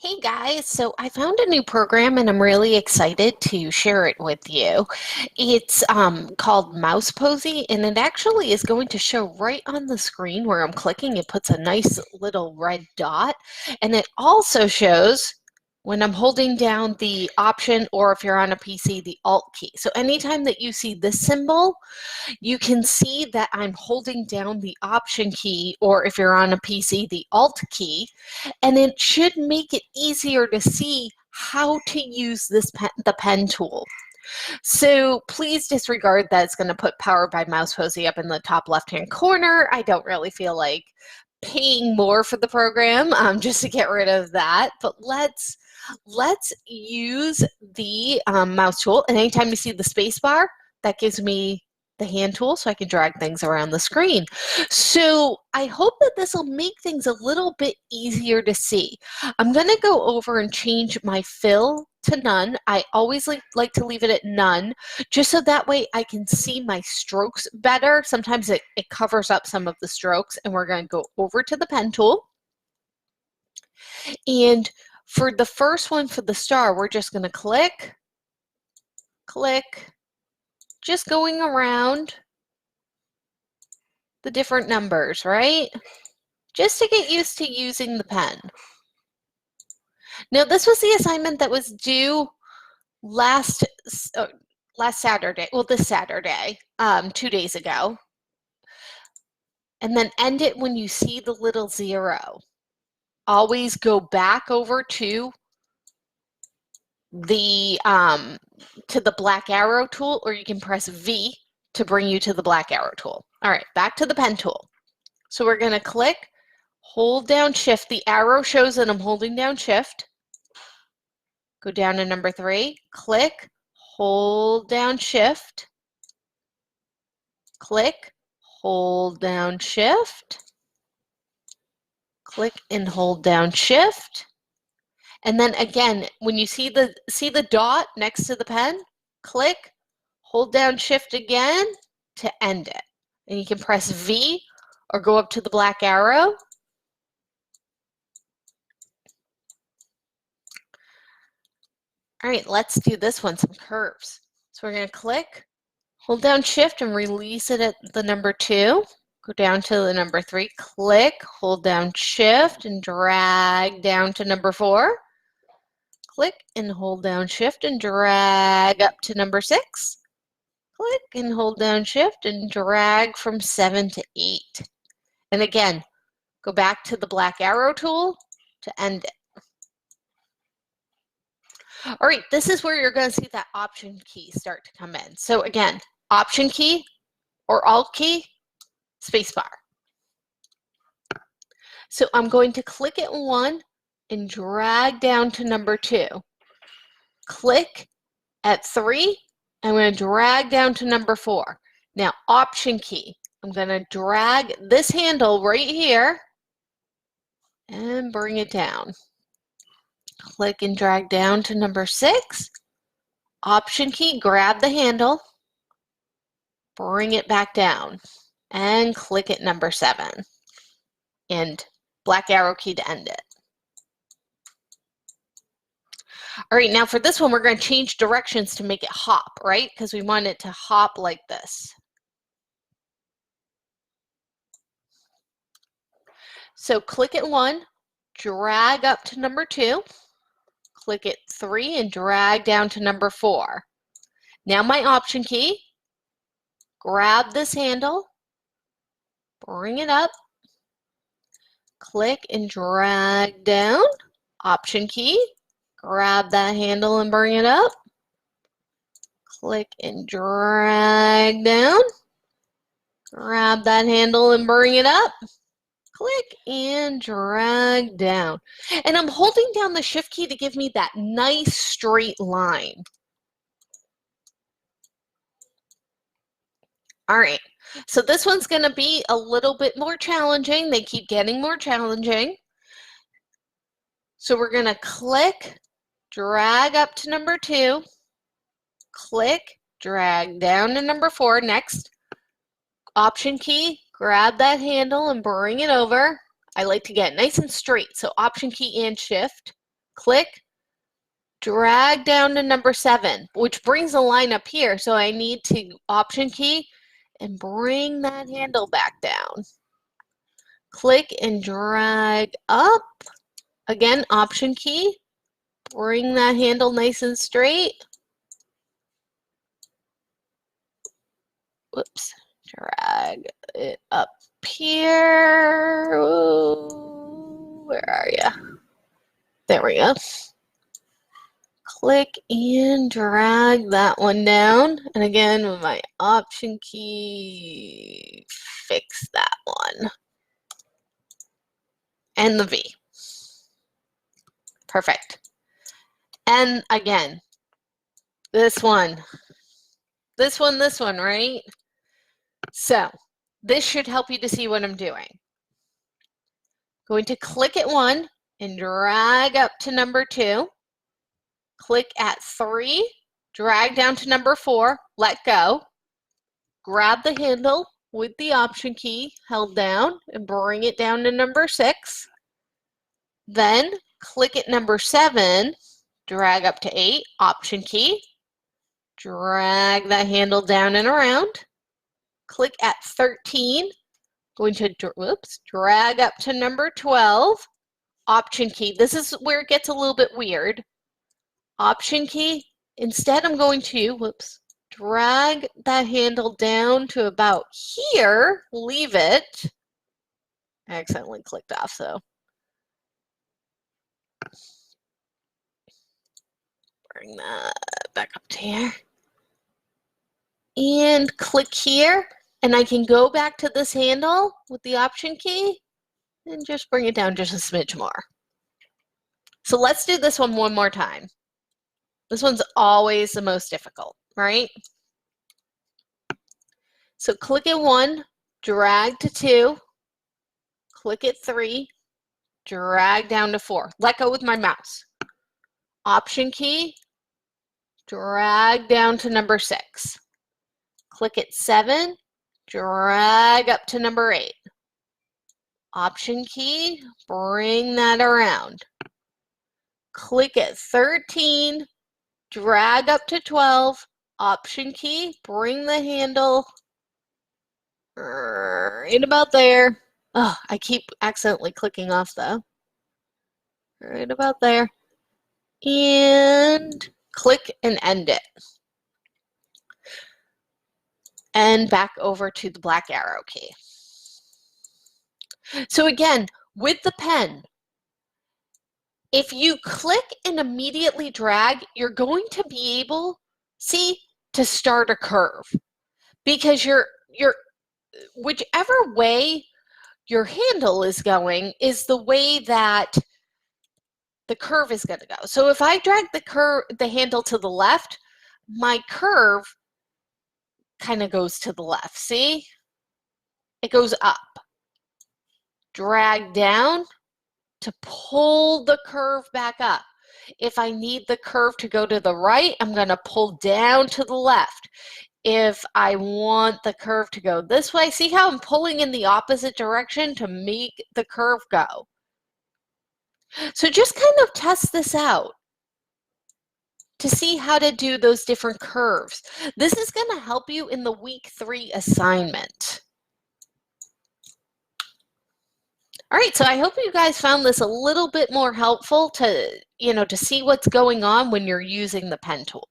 Hey guys, so I found a new program and I'm really excited to share it with you. It's called Mouse Posy and it actually is going to show right on the screen where I'm clicking. It puts a nice little red dot and it also shows when I'm holding down the Option or if you're on a PC, the Alt key. So anytime that you see this symbol, you can see that I'm holding down the Option key or if you're on a PC, the Alt key. And it should make it easier to see how to use the pen tool. So please disregard that it's going to put Power by Mouse Posy up in the top left-hand corner. I don't really feel like paying more for the program just to get rid of that. But let's use the mouse tool. And anytime you see the space bar, that gives me the hand tool so I can drag things around the screen. So I hope that this will make things a little bit easier to see. I'm going to go over and change my fill to none. I always like to leave it at none, just so that way I can see my strokes better. Sometimes it covers up some of the strokes, and we're going to go over to the pen tool. And for the first one, for the star, we're just going to click, click, just going around the different numbers, right? Just to get used to using the pen. Now, this was the assignment that was due last Saturday, well, this Saturday, 2 days ago. And then end it when you see the little 0. Always go back over to the black arrow tool, or you can press V to bring you to the black arrow tool. All right, back to the pen tool. So we're going to click, hold down Shift. The arrow shows that I'm holding down Shift. Go down to number 3, click, hold down Shift, click, hold down Shift, click and hold down Shift. And then again, when you see the dot next to the pen, click, hold down Shift again to end it. And you can press V or go up to the black arrow. All right, let's do this one, some curves. So we're going to click, hold down Shift and release it at the number 2. Go down to the number 3, click, hold down Shift and drag down to number 4. Click and hold down Shift and drag up to number 6. Click and hold down Shift and drag from 7 to 8. And again, go back to the black arrow tool to end it. All right, this is where you're going to see that Option key start to come in. So again, Option key or Alt key, spacebar. So I'm going to click it 1 and drag down to number 2. Click at 3, I'm going to drag down to number 4. Now, Option key, I'm going to drag this handle right here and bring it down. Click and drag down to number 6. Option key, grab the handle, bring it back down, and click at number 7. And black arrow key to end it. All right, now for this one, we're going to change directions to make it hop, right? Because we want it to hop like this. So click it 1, drag up to number 2, click it 3, and drag down to number 4. Now my Option key, grab this handle, bring it up, click and drag down. Option key, grab that handle and bring it up. Click and drag down. Grab that handle and bring it up. Click and drag down. And I'm holding down the Shift key to give me that nice straight line. All right, so this one's going to be a little bit more challenging. They keep getting more challenging. So we're going to click, drag up to number 2, click, drag down to number 4. Next, Option key, grab that handle and bring it over. I like to get nice and straight, so Option key and Shift. click, drag down to number 7, which brings the line up here. So I need to Option key and bring that handle back down. Click and drag up. Again, Option key, bring that handle nice and straight. Whoops, drag it up here. Ooh, where are you? There we go. Click and drag that one down. And again, with my Option key, fix that one. And the V. Perfect. And again, this one, right? So this should help you to see what I'm doing. Going to click at 1 and drag up to number 2. Click at 3, drag down to number 4, let go. Grab the handle with the Option key held down and bring it down to number 6. Then click at number 7, drag up to 8, Option key, drag that handle down and around. Click at 13, going to drag up to number 12, Option key. This is where it gets a little bit weird. Option key. Instead, I'm going to, drag that handle down to about here, leave it. I accidentally clicked off, so. Bring that back up to here. And click here, and I can go back to this handle with the Option key and just bring it down just a smidge more. So let's do this one more time. This one's always the most difficult, right? So click at 1, drag to 2, click at 3, drag down to 4. Let go with my mouse. Option key, drag down to number 6. Click at 7, drag up to number 8. Option key, bring that around. Click at 13, drag up to 12, Option key, bring the handle right about there. Oh, I keep accidentally clicking off though. Right about there. And click and end it. And back over to the black arrow key. So again, with the pen, if you click and immediately drag, you're going to be able, to start a curve. Because whichever way your handle is going is the way that the curve is going to go. So if I drag the handle to the left, my curve kind of goes to the left. See? It goes up. Drag down to pull the curve back up. If I need the curve to go to the right, I'm going to pull down to the left. If I want the curve to go this way, see how I'm pulling in the opposite direction to make the curve go? So just kind of test this out to see how to do those different curves. This is going to help you in the week 3 assignment. All right, so I hope you guys found this a little bit more helpful to see what's going on when you're using the pen tool.